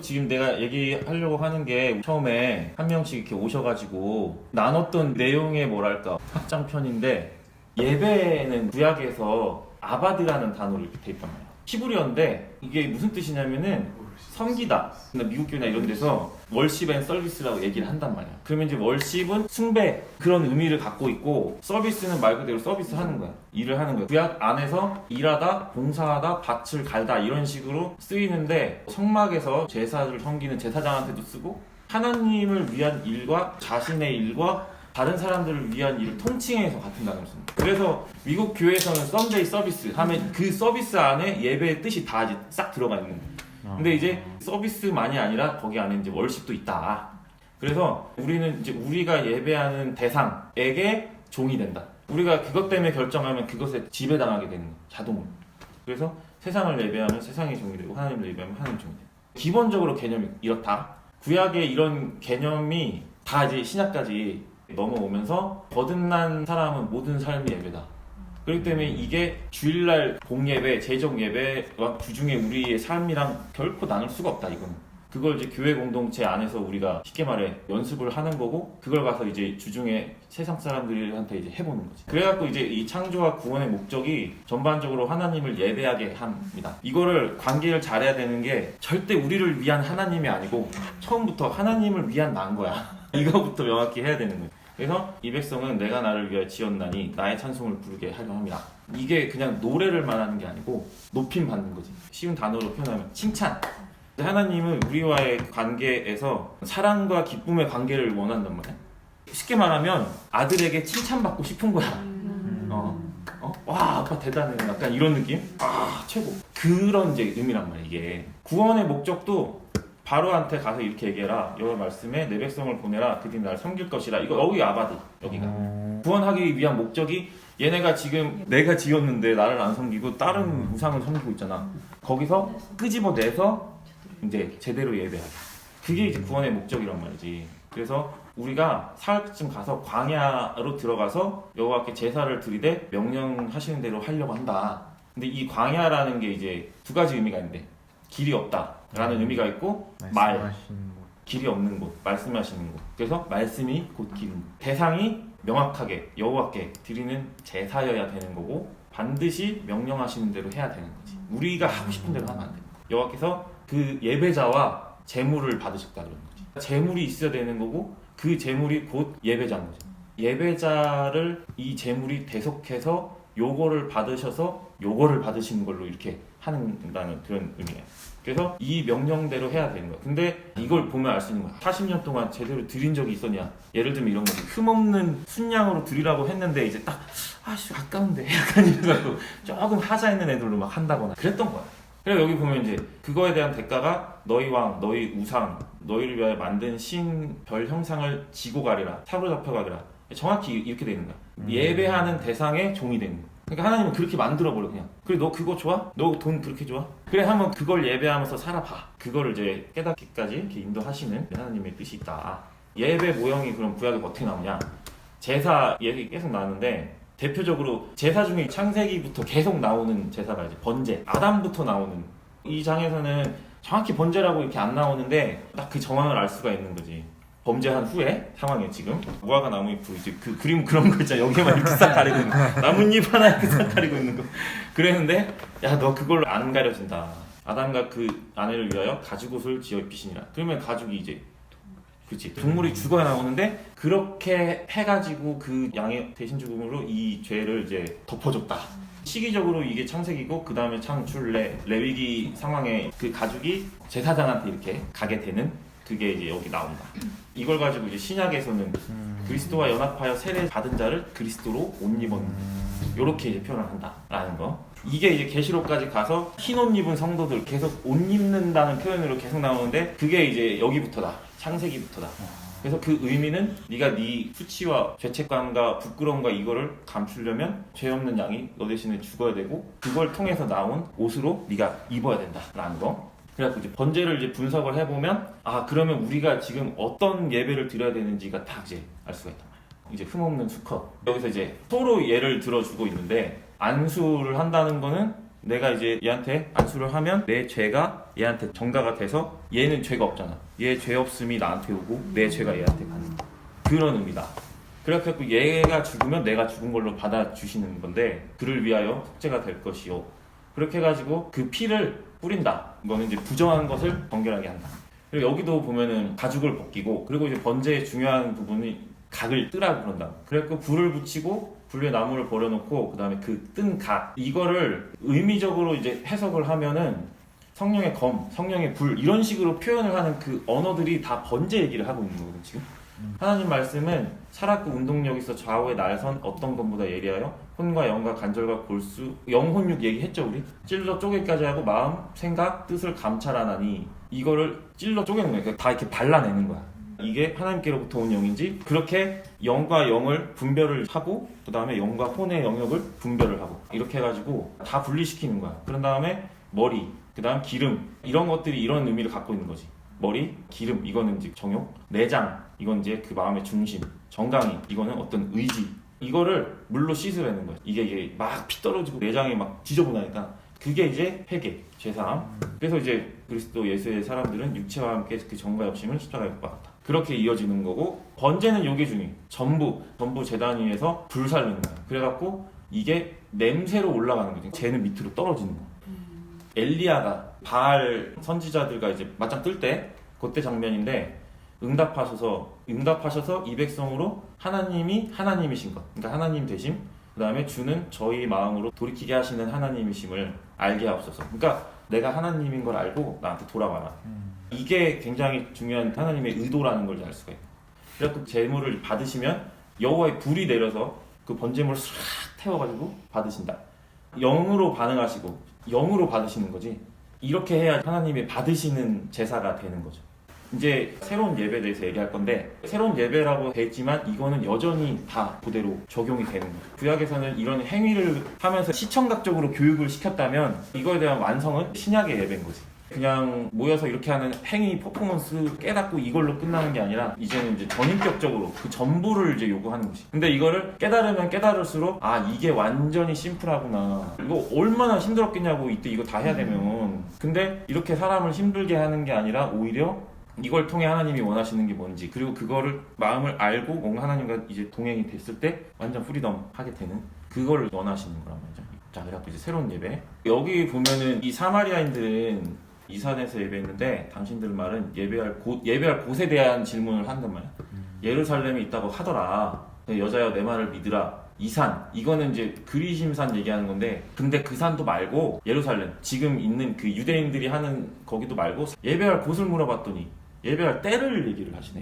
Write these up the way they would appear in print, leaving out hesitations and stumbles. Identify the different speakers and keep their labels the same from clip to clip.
Speaker 1: 지금 내가 얘기하려고 하는 게 처음에 한 명씩 이렇게 오셔가지고 나눴던 내용의 뭐랄까 확장편인데, 예배는 구약에서 아바드라는 단어를 이렇게 대입한 거예요. 히브리어인데 이게 무슨 뜻이냐면은 섬기다. 근데 미국 교회나 이런 데서 월십 앤 서비스라고 얘기를 한단 말이야. 그러면 이제 월십은 숭배 그런 의미를 갖고 있고, 서비스는 말 그대로 서비스 하는 거야. 일을 하는 거야. 구약 안에서 일하다, 봉사하다, 밭을 갈다 이런 식으로 쓰이는데, 성막에서 제사를 섬기는 제사장한테도 쓰고, 하나님을 위한 일과 자신의 일과 다른 사람들을 위한 일을 통칭해서 같은 단어를 씁니다. 그래서 미국 교회에서는 썬데이 서비스 하면 그 서비스 안에 예배의 뜻이 다 이제 싹 들어가 있는 거예요. 근데 이제 서비스만이 아니라 거기 안에 이제 월십도 있다. 그래서 우리는 이제 우리가 예배하는 대상에게 종이 된다. 우리가 그것 때문에 결정하면 그것에 지배당하게 되는 거예요. 자동으로. 그래서 세상을 예배하면 세상의 종이 되고, 하나님을 예배하면 하나님의 종이 되고. 기본적으로 개념이 이렇다. 구약의 이런 개념이 다 이제 신약까지 넘어오면서 거듭난 사람은 모든 삶이 예배다. 그렇기 때문에 이게 주일날 공예배, 제적 예배와 주중에 우리의 삶이랑 결코 나눌 수가 없다. 이거는 그걸 이제 교회 공동체 안에서 우리가 쉽게 말해 연습을 하는 거고, 그걸 가서 이제 주중에 세상 사람들한테 이제 해보는 거지. 그래갖고 이제 이 창조와 구원의 목적이 전반적으로 하나님을 예배하게 합니다. 이거를 관계를 잘해야 되는 게 절대 우리를 위한 하나님이 아니고 처음부터 하나님을 위한 난 거야. 이거부터 명확히 해야 되는 거예요. 그래서 이 백성은 내가 나를 위하여 지었나니 나의 찬송을 부르게 하려 합니다. 이게 그냥 노래를 말하는 게 아니고 높임 받는 거지. 쉬운 단어로 표현하면 칭찬. 하나님은 우리와의 관계에서 사랑과 기쁨의 관계를 원한단 말이야. 쉽게 말하면 아들에게 칭찬받고 싶은 거야. 와, 아빠 대단해. 약간 이런 느낌? 아, 최고. 그런 이제 의미란 말이야, 이게. 구원의 목적도 바로한테 가서 이렇게 얘기해라. 여호와 말씀에 내 백성을 보내라. 그들이 나를 섬길 것이라. 이거 여기 아바드. 여기가. 구원하기 위한 목적이, 얘네가 지금 내가 지었는데 나를 안 섬기고 다른 우상을 섬기고 있잖아. 거기서 끄집어내서 이제 제대로 예배하게. 그게 이제 구원의 목적이란 말이지. 그래서 우리가 사흘쯤 가서 광야로 들어가서 여호와께 제사를 드리되 명령하시는 대로 하려고 한다. 근데 이 광야라는 게 이제 두 가지 의미가 있는데, 길이 없다라는 의미가 있고, 길이 없는 곳, 말씀하시는 곳. 그래서 말씀이 곧 길인 곳. 대상이 명확하게 여호와께 드리는 제사여야 되는 거고, 반드시 명령하시는 대로 해야 되는 거지. 우리가 하고 싶은 대로 하면 안 돼. 여호와께서 그 예배자와 제물을 받으셨다 그런 거지. 제물이 있어야 되는 거고, 그 제물이 곧 예배자인 거지. 예배자를 이 제물이 대속해서 요거를 받으셔서 요거를 받으시는 걸로 이렇게 한다는 그런 의미예요. 그래서 이 명령대로 해야 되는 거야. 근데 이걸 보면 알 수 있는 거야. 40년 동안 제대로 드린 적이 있었냐? 예를 들면 이런 거지. 흠없는 순양으로 드리라고 했는데 이제 딱 아씨 아까운데 약간 이래가지고 조금 하자 있는 애들로 막 한다거나 그랬던 거야. 그래서 여기 보면 이제 그거에 대한 대가가 너희 왕, 너희 우상, 너희를 위하여 만든 신, 별 형상을 지고 가리라. 사로잡혀 가리라. 정확히 이렇게 되는 거야. 예배하는 대상의 종이 되는 거야. 그러니까 하나님은 그렇게 만들어버려 그냥. 그래 너 그거 좋아? 너 돈 그렇게 좋아? 그래 한번 그걸 예배하면서 살아봐. 그거를 이제 깨닫기까지 이렇게 인도하시는 하나님의 뜻이 있다. 예배 모형이 그럼 구약에 어떻게 나오냐? 제사 얘기 계속 나오는데, 대표적으로 제사 중에 창세기부터 계속 나오는 제사가 이제 번제, 아담부터 나오는. 이 장에서는 정확히 번제라고 이렇게 안 나오는데 딱 그 정황을 알 수가 있는 거지. 범죄한 후에 상황에 지금 무화과 나무잎, 이제 그 그림 그런 거 있잖아. 여기만 이렇게 싹 가리고 있는 거. 나뭇잎 하나 이렇게 싹 가리고 있는 거. 그랬는데 야 너 그걸로 안 가려진다. 아담과 그 아내를 위하여 가죽옷을 지어 입히시니라. 그러면 가죽이 이제 그렇지 동물이 죽어야 나오는데, 그렇게 해가지고 그 양의 대신 죽음으로 이 죄를 이제 덮어줬다. 시기적으로 이게 창세기고, 그 다음에 창출래 레위기 상황에 그 가죽이 제사장한테 이렇게 가게 되는, 그게 이제 여기 나온다. 이걸 가지고 이제 신약에서는 그리스도와 연합하여 세례 받은 자를 그리스도로 옷 입었는, 요렇게 이제 표현을 한다라는 거. 이게 이제 계시록까지 가서 흰 옷 입은 성도들, 계속 옷 입는다는 표현으로 계속 나오는데, 그게 이제 여기부터다. 창세기부터다. 그래서 그 의미는 네가 네 수치와 죄책감과 부끄러움과 이거를 감추려면 죄 없는 양이 너 대신에 죽어야 되고, 그걸 통해서 나온 옷으로 네가 입어야 된다라는 거. 그래갖고 이제 번제를 이제 분석을 해보면, 아 그러면 우리가 지금 어떤 예배를 드려야 되는지가 다 이제 알 수가 있단 말이야. 이제 흠없는 수컷. 여기서 이제 서로 예를 들어주고 있는데, 안수를 한다는 거는 내가 이제 얘한테 안수를 하면 내 죄가 얘한테 전가가 돼서 얘는 죄가 없잖아. 얘 죄 없음이 나한테 오고 내 죄가 얘한테 가는 그런 의미다. 그래갖고 얘가 죽으면 내가 죽은 걸로 받아주시는 건데 그를 위하여 속죄가 될 것이요. 그렇게 해가지고 그 피를 뿌린다. 이거는 이제 부정한 것을 정결하게 한다. 그리고 여기도 보면은 가죽을 벗기고 그리고 이제 번제의 중요한 부분이 각을 뜨라고 그런다. 그래갖고 불을 붙이고 불 위에 나무를 버려놓고 그 다음에 그 뜬 각 이거를 의미적으로 이제 해석을 하면은 성령의 검, 성령의 불 이런 식으로 표현을 하는 그 언어들이 다 번제 얘기를 하고 있는 거거든 지금. 하나님 말씀은 살았고 운동력 있어 좌우에 날선 어떤 것보다 예리하여 혼과 영과 간절과 골수 영혼육 얘기했죠 우리? 찔러 쪼개기까지 하고 마음, 생각, 뜻을 감찰하나니 이거를 찔러 쪼개는 거야. 그러니까 다 이렇게 발라내는 거야. 이게 하나님께로부터 온 영인지 그렇게 영과 영을 분별을 하고 그 다음에 영과 혼의 영역을 분별을 하고 이렇게 해가지고 다 분리시키는 거야. 그런 다음에 머리, 그 다음 기름 이런 것들이 이런 의미를 갖고 있는 거지. 머리, 기름 이거는 이제 정욕, 내장 이건 이제 그 마음의 중심, 정강이 이거는 어떤 의지 이거를 물로 씻으라는 거야. 이게 막 피 떨어지고 내장이 막 지저분하니까 그게 이제 회개, 죄사함. 그래서 이제 그리스도 예수의 사람들은 육체와 함께 그 정과 욕심을 십자가에 못 박았다. 그렇게 이어지는 거고 번제는 요게 중요해. 전부 제단 위에서 불 살리는 거야. 그래갖고 이게 냄새로 올라가는 거지. 쟤는 밑으로 떨어지는 거야. 엘리야가 바알 선지자들과 이제 맞짱 뜰 때 그때 장면인데 응답하셔서 이 백성으로 하나님이 하나님이신 것. 그러니까 하나님 되심. 그 다음에 주는 저희 마음으로 돌이키게 하시는 하나님이심을 알게 하옵소서. 그러니까 내가 하나님인 걸 알고 나한테 돌아와라. 이게 굉장히 중요한 하나님의 의도라는 걸 알 수가 있고. 그래서 제물을 받으시면 여호와의 불이 내려서 그 번제물을 싹 태워가지고 받으신다. 영으로 반응하시고 영으로 받으시는 거지. 이렇게 해야 하나님이 받으시는 제사가 되는 거죠. 이제 새로운 예배에 대해서 얘기할 건데 새로운 예배라고 돼 있지만 이거는 여전히 다 그대로 적용이 되는 거예요. 구약에서는 이런 행위를 하면서 시청각적으로 교육을 시켰다면 이거에 대한 완성은 신약의 예배인 거지. 그냥 모여서 이렇게 하는 행위 퍼포먼스 깨닫고 이걸로 끝나는 게 아니라 이제는 이제 전인격적으로 그 전부를 이제 요구하는 거지. 근데 이거를 깨달으면 깨달을수록 아 이게 완전히 심플하구나. 이거 얼마나 힘들었겠냐고 이때 이거 다 해야 되면. 근데 이렇게 사람을 힘들게 하는 게 아니라 오히려 이걸 통해 하나님이 원하시는 게 뭔지 그리고 그거를 마음을 알고 뭔가 하나님과 이제 동행이 됐을 때 완전 프리덤 하게 되는 그거를 원하시는 거란 말이죠. 자, 그래갖고 이제 새로운 예배 여기 보면은 이 사마리아인들은 이산에서 예배했는데 당신들 말은 예배할 곳에 대한 질문을 한단 말이야. 예루살렘에 있다고 하더라. 여자여 내 말을 믿으라. 이 산 이거는 이제 그리심산 얘기하는 건데 근데 그 산도 말고 예루살렘 지금 있는 그 유대인들이 하는 거기도 말고 예배할 곳을 물어봤더니 예배할 때를 얘기를 하시네.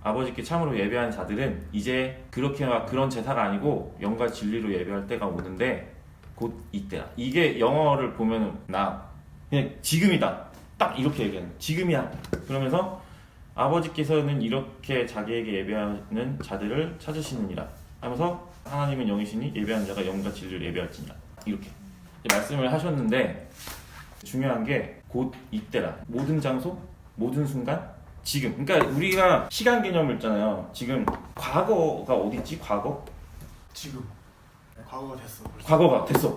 Speaker 1: 아버지께 참으로 예배하는 자들은 이제 그렇게 막 그런 제사가 아니고 영과 진리로 예배할 때가 오는데 곧 이때라. 이게 영어를 보면은 나 그냥 지금이다. 딱 이렇게 얘기하는 지금이야. 그러면서 아버지께서는 이렇게 자기에게 예배하는 자들을 찾으시느니라 하면서 하나님은 영이시니 예배하는 자가 영과 진리를 예배할지니라. 이렇게 말씀을 하셨는데 중요한 게 곧 이때라. 모든 장소, 모든 순간, 지금. 그러니까 우리가 시간 개념을 있잖아요. 지금 과거가 어디 있지? 과거?
Speaker 2: 지금. 과거가 됐어. 벌써.
Speaker 1: 과거가 됐어.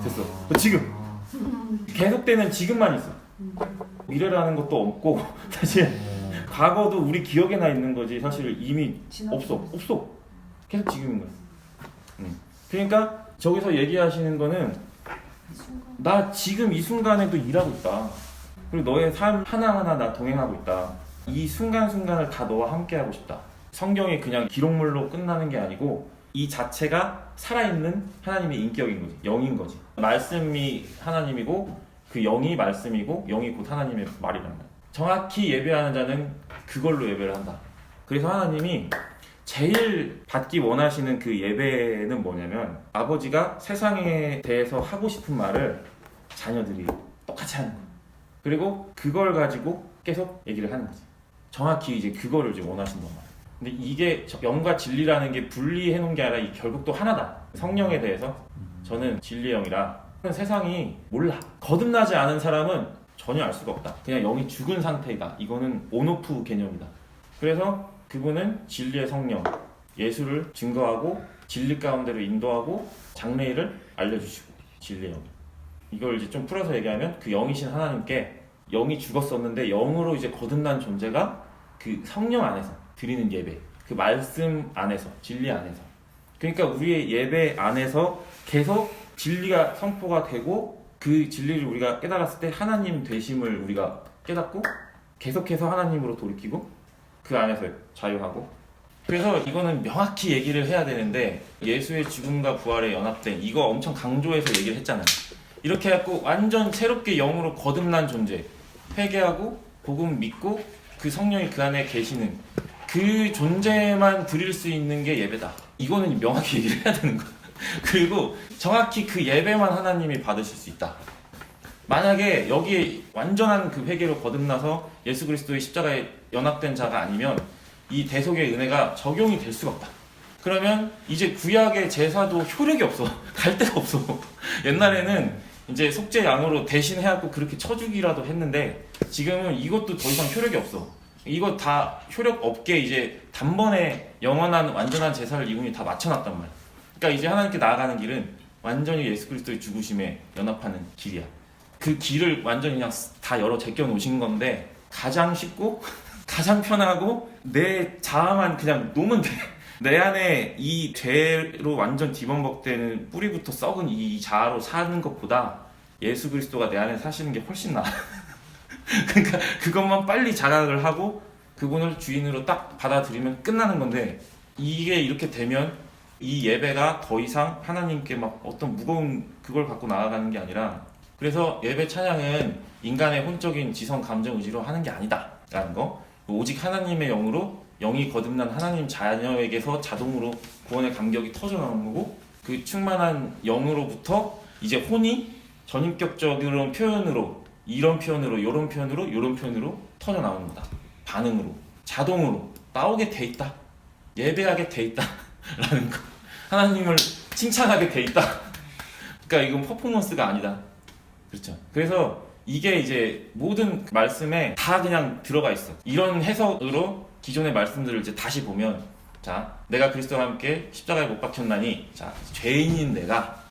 Speaker 1: 됐어. 지금. 계속되는 지금만 있어. 미래라는 것도 없고 사실 과거도 우리 기억에나 있는 거지 사실 이미 없어. 계속 지금인 거야. 그러니까 저기서 얘기하시는 거는 나 지금 이 순간에도 일하고 있다. 그리고 너의 삶 하나하나 나 동행하고 있다. 이 순간순간을 다 너와 함께 하고 싶다. 성경이 그냥 기록물로 끝나는 게 아니고 이 자체가 살아있는 하나님의 인격인 거지. 영인 거지. 말씀이 하나님이고 그 영이 말씀이고 영이 곧 하나님의 말이란 말이야. 정확히 예배하는 자는 그걸로 예배를 한다. 그래서 하나님이 제일 받기 원하시는 그 예배는 뭐냐면 아버지가 세상에 대해서 하고 싶은 말을 자녀들이 똑같이 하는 거야. 그리고 그걸 가지고 계속 얘기를 하는 거지. 정확히 이제 그거를 이제 원하신단 말이야. 근데 이게 영과 진리라는 게 분리해 놓은 게 아니라 결국 또 하나다. 성령에 대해서 저는 진리의 영이라 세상이 몰라. 거듭나지 않은 사람은 전혀 알 수가 없다. 그냥 영이 죽은 상태이다. 이거는 온오프 개념이다. 그래서 그분은 진리의 성령, 예수를 증거하고 진리 가운데로 인도하고 장래일을 알려주시고 진리의 영. 이걸 이제 좀 풀어서 얘기하면 그 영이신 하나님께 영이 죽었었는데 영으로 이제 거듭난 존재가 그 성령 안에서 드리는 예배, 그 말씀 안에서, 진리 안에서. 그러니까 우리의 예배 안에서 계속 진리가 선포가 되고 그 진리를 우리가 깨달았을 때 하나님 되심을 우리가 깨닫고 계속해서 하나님으로 돌이키고 그 안에서 자유하고. 그래서 이거는 명확히 얘기를 해야 되는데 예수의 죽음과 부활에 연합된 이거 엄청 강조해서 얘기를 했잖아요. 이렇게 해갖고 완전 새롭게 영으로 거듭난 존재, 회개하고 복음 믿고 그 성령이 그 안에 계시는 그 존재만 드릴 수 있는 게 예배다. 이거는 명확히 얘기를 해야 되는 거야. 그리고 정확히 그 예배만 하나님이 받으실 수 있다. 만약에 여기에 완전한 그 회개로 거듭나서 예수 그리스도의 십자가에 연합된 자가 아니면 이 대속의 은혜가 적용이 될 수가 없다. 그러면 이제 구약의 제사도 효력이 없어. 갈 데가 없어. 옛날에는 이제 속죄 양으로 대신해갖고 그렇게 쳐주기라도 했는데 지금은 이것도 더 이상 효력이 없어. 이거 다 효력 없게 이제 단번에 영원한 완전한 제사를 이분이 다 맞춰놨단 말이야. 그러니까 이제 하나님께 나아가는 길은 완전히 예수 그리스도의 죽으심에 연합하는 길이야. 그 길을 완전히 그냥 다 열어 제껴 놓으신 건데 가장 쉽고 가장 편하고 내 자아만 그냥 놓으면 돼. 내 안에 이 죄로 완전 뒤범벅되는 뿌리부터 썩은 이 자아로 사는 것보다 예수 그리스도가 내 안에 사시는 게 훨씬 나아. 그러니까 그것만 빨리 자각을 하고 그분을 주인으로 딱 받아들이면 끝나는 건데 이게 이렇게 되면 이 예배가 더 이상 하나님께 막 어떤 무거운 그걸 갖고 나아가는 게 아니라 그래서 예배 찬양은 인간의 혼적인 지성 감정 의지로 하는 게 아니다 라는 거. 오직 하나님의 영으로 영이 거듭난 하나님 자녀에게서 자동으로 구원의 감격이 터져 나오는 거고 그 충만한 영으로부터 이제 혼이 전인격적인 표현으로 이런 표현으로 요런 표현으로 요런 표현으로 터져 나오는 거다. 반응으로 자동으로 나오게 돼 있다. 예배하게 돼 있다 라는 거. 하나님을 칭찬하게 돼 있다. 그러니까 이건 퍼포먼스가 아니다. 그렇죠. 그래서 이게 이제 모든 말씀에 다 그냥 들어가 있어. 이런 해석으로 기존의 말씀들을 이제 다시 보면 자, 내가 그리스도와 함께 십자가에 못 박혔나니 자, 죄인인 내가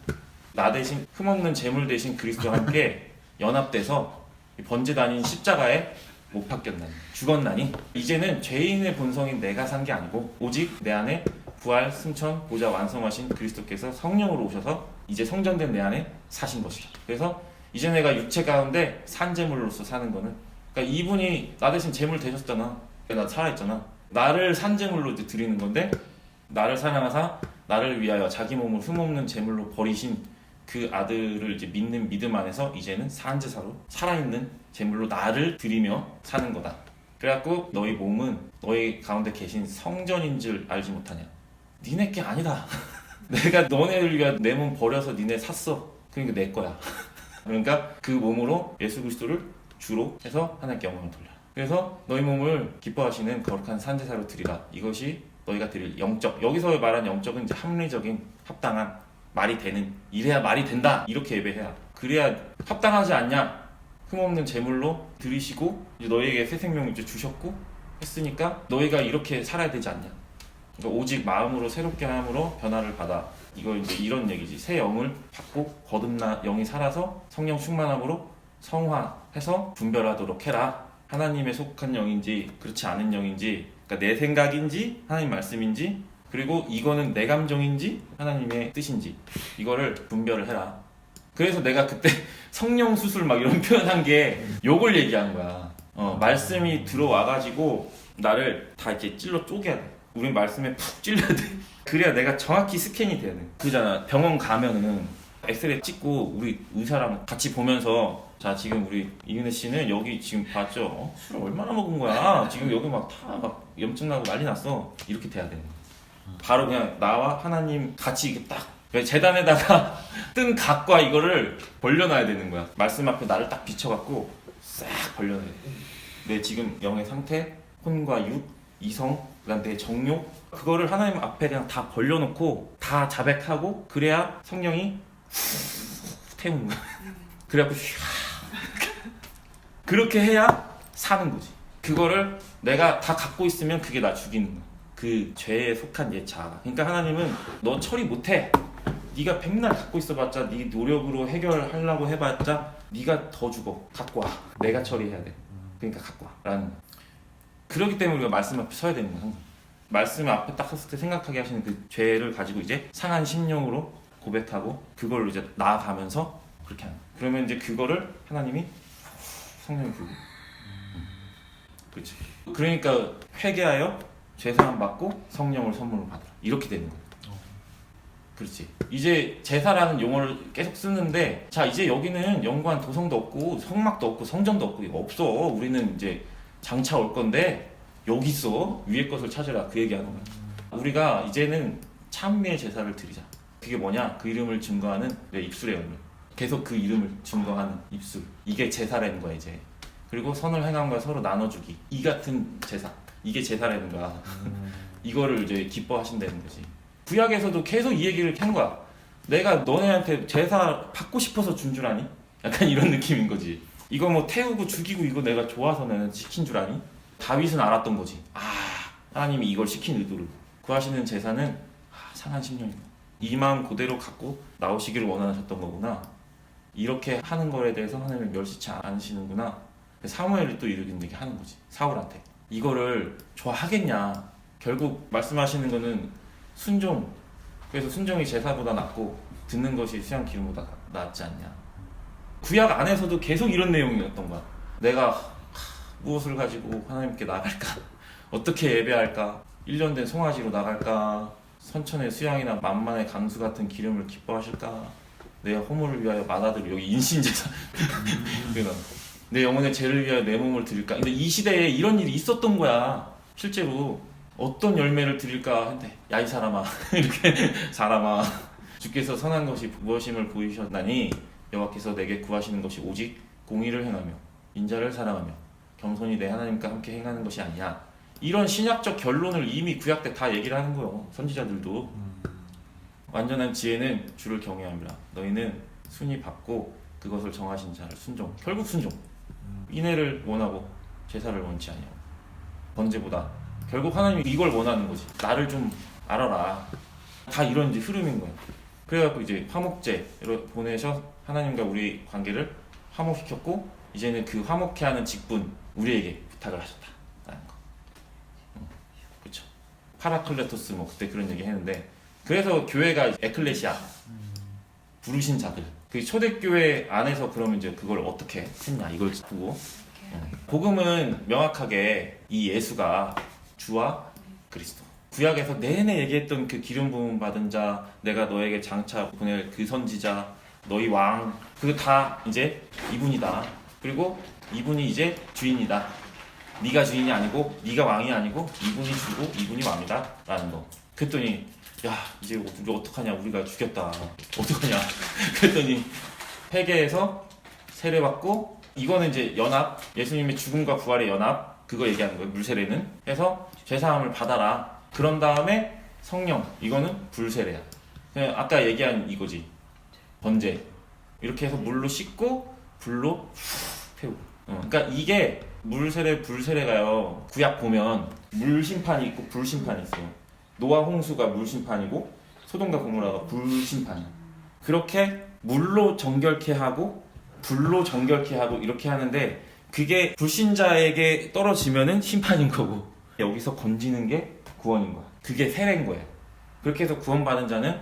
Speaker 1: 나 대신 흠없는 제물 대신 그리스도와 함께 연합돼서 번제단인 십자가에 못 박혔나니 죽었나니 이제는 죄인의 본성인 내가 산 게 아니고 오직 내 안에 부활, 승천, 보좌 완성하신 그리스도께서 성령으로 오셔서 이제 성전된 내 안에 사신 것이다. 그래서 이제 내가 육체 가운데 산 제물로서 사는 거는 그러니까 이분이 나 대신 제물 되셨잖아. 나 살아있잖아. 나를 산 제물로 이제 드리는 건데 나를 사랑하사 나를 위하여 자기 몸을 흠없는 제물로 버리신 그 아들을 이제 믿는 믿음 안에서 이제는 산제사로 살아있는 제물로 나를 드리며 사는 거다. 그래갖고 너희 몸은 너희 가운데 계신 성전인 줄 알지 못하냐. 니네 게 아니다. 내가 너네를 위해 내 몸 버려서 니네 샀어. 그러니까 내 거야. 그러니까 그 몸으로 예수 그리스도를 주로 해서 하나님께 영광을 돌려. 그래서 너희 몸을 기뻐하시는 거룩한 산제사로 드리라. 이것이 너희가 드릴 영적. 여기서 말한 영적은 이제 합리적인 합당한 말이 되는. 이래야 말이 된다. 이렇게 예배해야. 그래야 합당하지 않냐. 흠없는 제물로 드리시고 이제 너희에게 새 생명을 이제 주셨고 했으니까 너희가 이렇게 살아야 되지 않냐. 그러니까 오직 마음으로 새롭게 함으로 변화를 받아. 이거 이제 이런 얘기지. 새 영을 받고 거듭나 영이 살아서 성령 충만함으로 성화해서 분별하도록 해라. 하나님에 속한 영인지 그렇지 않은 영인지, 그러니까 내 생각인지 하나님 말씀인지, 그리고 이거는 내 감정인지 하나님의 뜻인지 이거를 분별을 해라. 그래서 내가 그때 성령 수술 막 이런 표현한 게 요걸 얘기한 거야. 말씀이 들어와가지고 나를 다 이렇게 찔러 쪼개야 돼. 우리 말씀에 푹 찔려야 돼. 그래야 내가 정확히 스캔이 돼야 돼. 그잖아. 병원 가면은 엑스레이 찍고 우리 의사랑 같이 보면서 자, 지금 우리 이은혜 씨는 여기 지금 봤죠? 술 얼마나 먹은 거야? 지금 여기 막 다 막 염증 나고 난리 났어. 이렇게 돼야 되는 거야. 바로 그냥 나와 하나님 같이 이렇게 딱 제단에다가 뜬 각과 이거를 벌려놔야 되는 거야. 말씀 앞에 나를 딱 비춰갖고 싹 벌려놔야 돼. 내 지금 영의 상태, 혼과 육, 이성, 그다음 내 정욕, 그거를 하나님 앞에 그냥 다 벌려놓고 다 자백하고 그래야 성령이 후 태우는 거야. 그래갖고 그렇게 해야 사는 거지. 그거를 내가 다 갖고 있으면 그게 나 죽이는 거야. 그 죄에 속한 옛 자아가. 그러니까 하나님은 너 처리 못해. 네가 백날 갖고 있어봤자 네 노력으로 해결하려고 해봤자 네가 더 죽어. 갖고 와. 내가 처리해야 돼. 그러니까 갖고 와. 라는. 그렇기 때문에 우리가 말씀 앞에 서야 되는 거야. 항상. 말씀 앞에 딱 섰을 때 생각하게 하시는 그 죄를 가지고 이제 상한 심령으로 고백하고 그걸로 이제 나아가면서 그렇게 하는 거야. 그러면 이제 그거를 하나님이 성령이 부고. 그렇지. 그러니까 회개하여 죄사함 받고 성령을 선물로 받으라. 이렇게 되는 거야. 그렇지. 이제 제사라는 용어를 계속 쓰는데 자 이제 여기는 연관 도성도 없고 성막도 없고 성전도 없고 이거 없어. 우리는 이제 장차 올 건데 여기 있어. 위의 것을 찾으라. 그 얘기하는 거야. 우리가 이제는 찬미의 제사를 드리자. 그게 뭐냐? 그 이름을 증거하는 내 입술의 열매. 계속 그 이름을 증거하는 입술. 이게 제사라는 거야 이제. 그리고 선을 행함과 서로 나눠주기. 이 같은 제사. 이게 제사라는 거야. 이거를 이제 기뻐하신다는 거지. 구약에서도 계속 이 얘기를 한 거야. 내가 너네한테 제사 받고 싶어서 준 줄 아니? 약간 이런 느낌인 거지. 이거 뭐 태우고 죽이고 이거 내가 좋아서 내가 시킨 줄 아니? 다윗은 알았던 거지. 아, 하나님이 이걸 시킨 의도를. 구하시는 제사는 상한 심령이다. 이 마음 그대로 갖고 나오시기를 원하셨던 거구나. 이렇게 하는 거에 대해서 하나님을 멸시치 않으시는구나. 사무엘이 또 이렇게 하는 거지. 사울한테. 이거를 좋아하겠냐. 결국 말씀하시는 거는 순종. 그래서 순종이 제사보다 낫고 듣는 것이 수양 기름보다 낫지 않냐. 구약 안에서도 계속 이런 내용이었던 거야. 내가 무엇을 가지고 하나님께 나갈까? 어떻게 예배할까? 1년 된 송아지로 나갈까? 선천의 수양이나 만만의 강수 같은 기름을 기뻐하실까? 내 허물을 위하여 마다들 여기 인신제사 내 영혼의 죄를 위하여 내 몸을 드릴까? 근데 이 시대에 이런 일이 있었던 거야. 실제로 어떤 열매를 드릴까 했는데 야 이 사람아 이렇게 사람아 주께서 선한 것이 무엇임을 보이셨나니 여호와께서 내게 구하시는 것이 오직 공의를 행하며 인자를 사랑하며 겸손히 내 하나님과 함께 행하는 것이 아니냐. 이런 신약적 결론을 이미 구약 때 다 얘기를 하는 거예요. 선지자들도. 완전한 지혜는 주를 경외함이라. 너희는 순위 받고 그것을 정하신 자를 순종. 결국 순종. 인애를 원하고 제사를 원치 아니하고 번제보다 결국 하나님이 이걸 원하는 거지. 나를 좀 알아라. 다 이런 이제 흐름인 거예요. 그래갖고 이제 화목제로 보내셔 하나님과 우리 관계를 화목시켰고 이제는 그 화목해 하는 직분 우리에게 부탁을 하셨다라는 거. 그렇죠. 파라클레토스 뭐 그때 그런 얘기 했는데 그래서 교회가 에클레시아 부르신 자들. 그 초대교회 안에서 그러면 이제 그걸 어떻게 했냐 이걸 보고 복음은 명확하게 이 예수가 주와 그리스도. 구약에서 내내 얘기했던 그 기름 부음 받은 자, 내가 너에게 장차 보낼 그 선지자, 너희 왕, 그거 다 이제 이분이다. 그리고 이분이 이제 주인이다. 네가 주인이 아니고 네가 왕이 아니고 이분이 주고 이분이 왕이다 라는 거. 그랬더니 야 이제 우리 어떡하냐 우리가 죽였다 어떡하냐 그랬더니 회개해서 세례받고 이거는 이제 연합 예수님의 죽음과 부활의 연합 그거 얘기하는 거예요. 물세례는 해서 죄사함을 받아라. 그런 다음에 성령 이거는 불세례야. 그냥 아까 얘기한 이거지. 번제 이렇게 해서 물로 씻고 불로 태우고. 그러니까 이게 물세례 불세례가요. 구약 보면 물 심판이 있고 불 심판이 있어요. 노아 홍수가 물 심판이고 소돔과 고모라가 불 심판이야. 그렇게 물로 정결케 하고 불로 정결케 하고 이렇게 하는데 그게 불신자에게 떨어지면은 심판인 거고 여기서 건지는 게 구원인 거야. 그게 세례인 거예요. 그렇게 해서 구원받은 자는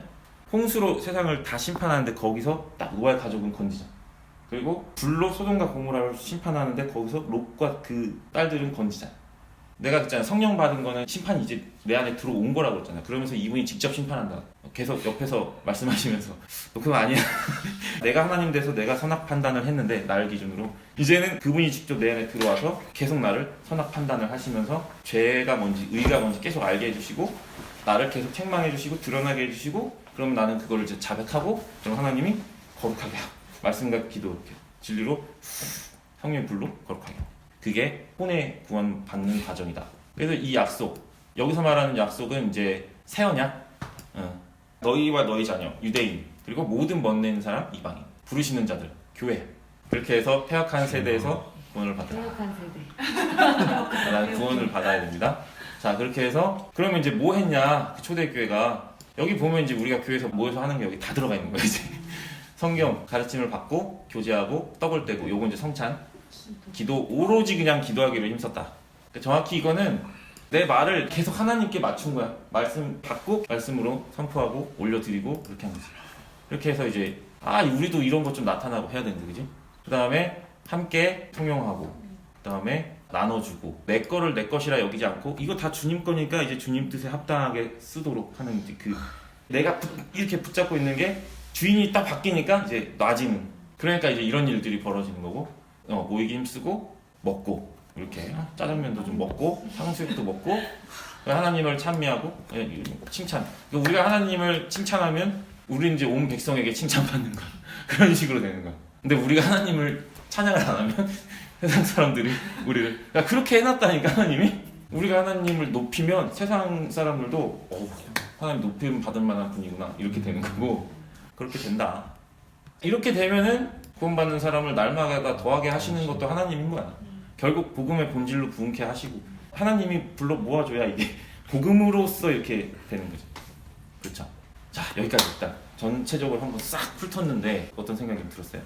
Speaker 1: 홍수로 세상을 다 심판하는데 거기서 딱 노아의 가족은 건지자. 그리고 불로 소돔과 고모라를 심판하는데 거기서 롯과 그 딸들은 건지자. 내가 그랬잖아. 성령 받은 거는 심판이 이제 내 안에 들어온 거라고 그랬잖아. 그러면서 이분이 직접 심판한다. 계속 옆에서 말씀하시면서 너 그거 아니야. 내가 하나님 돼서 내가 선악 판단을 했는데 나를 기준으로 이제는 그분이 직접 내 안에 들어와서 계속 나를 선악 판단을 하시면서 죄가 뭔지 의가 뭔지 계속 알게 해주시고 나를 계속 책망해 주시고 드러나게 해주시고 그러면 나는 그거를 이제 자백하고 그럼 하나님이 거룩하게 하고 말씀과 기도 이렇게 진리로 성령의 불로 거룩하게 하고 그게 혼의 구원 받는 과정이다. 그래서 이 약속 여기서 말하는 약속은 이제 새 언약 너희와 너희 자녀 유대인 그리고 모든 먼 데는 사람 이방인 부르시는 자들 교회 그렇게 해서 폐역한 세대에서 구원을 받으라.
Speaker 3: 폐역한 세대.
Speaker 1: 나는 구원을 받아야 됩니다. 자 그렇게 해서 그러면 이제 뭐 했냐 그 초대교회가 여기 보면 이제 우리가 교회에서 모여서 하는 게 여기 다 들어가 있는 거야 이제. 성경 가르침을 받고 교제하고 떡을 떼고 요거 이제 성찬 기도 오로지 그냥 기도하기로 힘썼다. 그러니까 정확히 이거는 내 말을 계속 하나님께 맞춘 거야. 말씀 받고 말씀으로 선포하고 올려드리고 그렇게 한 거지. 이렇게 해서 이제 우리도 이런 것 좀 나타나고 해야 되는데 그지? 그 다음에 함께 통용하고 그 다음에 나눠주고 내 거를 내 것이라 여기지 않고 이거 다 주님 거니까 이제 주님 뜻에 합당하게 쓰도록 하는 이제 그 내가 이렇게 붙잡고 있는 게 주인이 딱 바뀌니까 이제 놔지는 그러니까 이제 이런 일들이 벌어지는 거고 모이기 힘쓰고 먹고 이렇게 짜장면도 좀 먹고 탕수육도 먹고 하나님을 찬미하고 칭찬 우리가 하나님을 칭찬하면 우리는 이제 온 백성에게 칭찬받는 거야. 그런 식으로 되는 거야. 근데 우리가 하나님을 찬양을 안 하면 세상 사람들이 우리를 그렇게 해놨다니까. 하나님이 우리가 하나님을 높이면 세상 사람들도 하나님 높임 받을 만한 분이구나 이렇게 되는 거고 그렇게 된다. 이렇게 되면은 구원받는 사람을 날마다 더하게 하시는 것도 하나님인 거야. 결국 복음의 본질로 부응케 하시고 하나님이 불러 모아줘야 이게 복음으로써 이렇게 되는 거죠. 그렇죠. 자 여기까지 일단 전체적으로 한번 싹 훑었는데 어떤 생각이 들었어요?